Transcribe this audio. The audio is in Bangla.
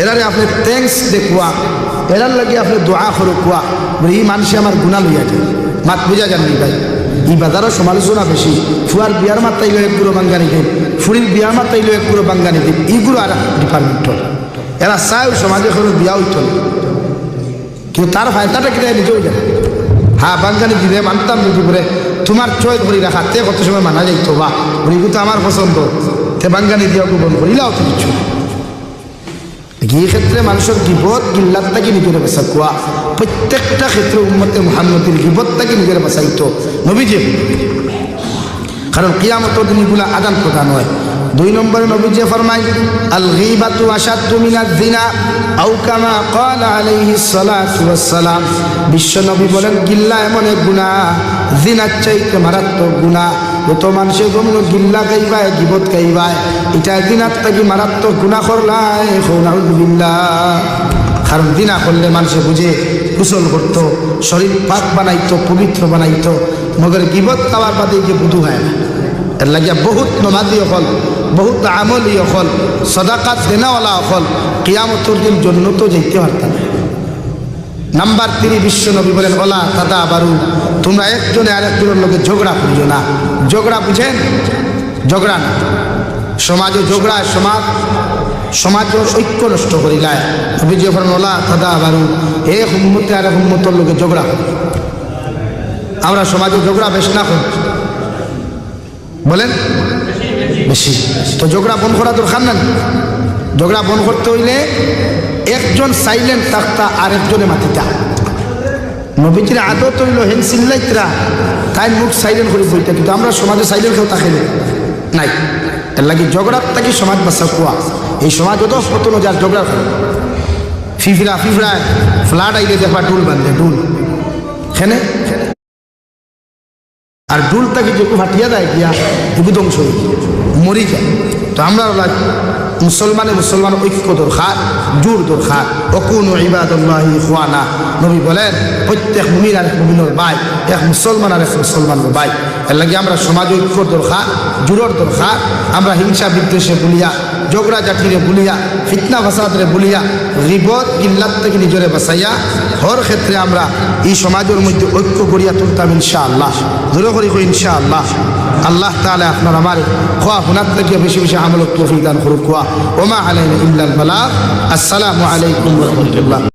এরারে আপনি থ্যাংকস দেখুয়া, এরার লাগে আপনি দোয়া করো কুয়া, এই মানুষে আমার গুণা লইয়া যায়। মাত বুঝা যাননি ভাই, এই বাজারও সমালোচনা বেশি। ফুয়ার বিয়ার মাত্রাইল এক গুঁড়ো বাঙ্গানি দিন, ফুরির বিয়ার মাত্রাইল এক গুঁড়ো বাঙ্গানি দিন, এইগুলো আর ডিপার্টমেন্ট হল। এরা চায় সমাজে কোনো বিয়া হইত না, কিন্তু তার ফায়দাটা কিনা নিজেও জানে। হ্যাঁ বাঙ্গানি দিলে মানতাম যদি করে তোমার চয় ধরি রাখা তে কত সময় মানা যাইত বা ওইগুলো তো আমার পছন্দ, তে বাঙ্গানি দিয়া গোপন করিলাও তো কিছু। এই ক্ষেত্রে মানুষের গিবত গিল্লাতটাকে নিজের বাসা কোয়া, প্রত্যেকটা ক্ষেত্রে উম্মতে মুহাম্মদের গিবতটাকে নিজের বাসাইতো নবীজি। কারণ কিয়ামতের দিন এগুলো আদান প্রদান হয়। 2 নম্বরে নবীজি ফরমায় আল গীবাতু আশাদ্দু মিনাজ জিনা আও কামা ক্বালা আলাইহিস সালাতু ওয়াস সালাম। বিশ্ব নবী বলেন গিল্লা এমন এক গুনাহ, জিনার চাইতে মারাত্মক গুনাহ। যত মানুষের জন্য গিল্লা গাইবায় গিবত গাইবায়, এটা জিনার থেকে মারাত্মক গুনাহ করলাই নাউযুবিল্লাহ। কারণ জিনা করলে মানুষে বুঝে গোসল করতো, শরীর পাক বানাইতো, পবিত্র বানাইতো, মগর গিবত খাওয়ার বাদে যে বুধু হয় না। এর লাগিয়া বহুত নমাজি হল, বহুত আমলি হল, সদাকাত দেনাওয়ালা হল কিয়ামতের দিন জন্নত যাইতে পারতাম। নাম্বার 3 বিশ্ব নবী বলেন ওলা দাদা বারু, তোমরা একজনে আরেকজনের লোকে ঝগড়া করিও না। ঝগড়া বুঝেন? ঝগড়া না, সমাজে ঝগড়া সমাজের ঐক্য নষ্ট করিলায়। নবী যখন ওলা দাদা বারু, এ হুম্মতে আর হুম্মতর লোকে ঝগড়া করি। আমরা সমাজে ঝগড়া বেশ না করি, বলেন বেশি। তো ঝগড়া বন্ধ করা দরকার না। ঝগড়া বন্ধ করতে হইলে একজন সাইলেন্ট থাকতা আর একজনে মাতিতা। নবীজির আদত হইল হেন চিল্লাইতরা তাই মুখ সাইলেন্ট করে বইতা, কিন্তু আমরা সমাজে সাইলেন্ট কেউ থাকে নাই। এর লাগে ঝগড়ার থাকি সমাজ বাসা কুয়া। এই সমাজ অত পতন যার ঝগড়া করে ফিফড়ায় ফ্লাড আইলে দেখবা ডুল বান্ধে, ডুল খেনে আর ডুল তাকে যে ফাটিয়া দেয় গিয়া এগুলো ধ্বংস মরি যায়। তো আমরা মুসলমান ঐক্য দরকার, জোর দরকার। ওকুনু ইবাদাল্লাহি ইখওয়ানা, নবী বলেন প্রত্যেক মুমিন আর মুমিনের ভাই, এক মুসলমান আর এক মুসলমানের ভাই। এর লাগে আমরা সমাজ ঐক্য দরকার, জোরের দরকার। আমরা হিংসা বিদ্বেষে বলিয়া, ঝগড়া জাতিরে বলিয়া, ফিতনা ফাসাদরে বলিয়া, গীবত গিল্লাত থেকে নিজরে বাঁচাইয়া হর ক্ষেত্রে আমরা এই সমাজের মধ্যে ঐক্য গড়িয়া তুলতাম ইনশাআল্লাহ। জোরে করি ইনশাআল্লাহ। আল্লাহ তাআলা আপনার আমার খোয়া হুনার থেকে বেশি বেশি আমল তৌফিক দান করুক। ওমা আলাইনা ইল্লাল বালাগ। আসসালামু আলাইকুম ওয়া রাহমাতুল্লাহ।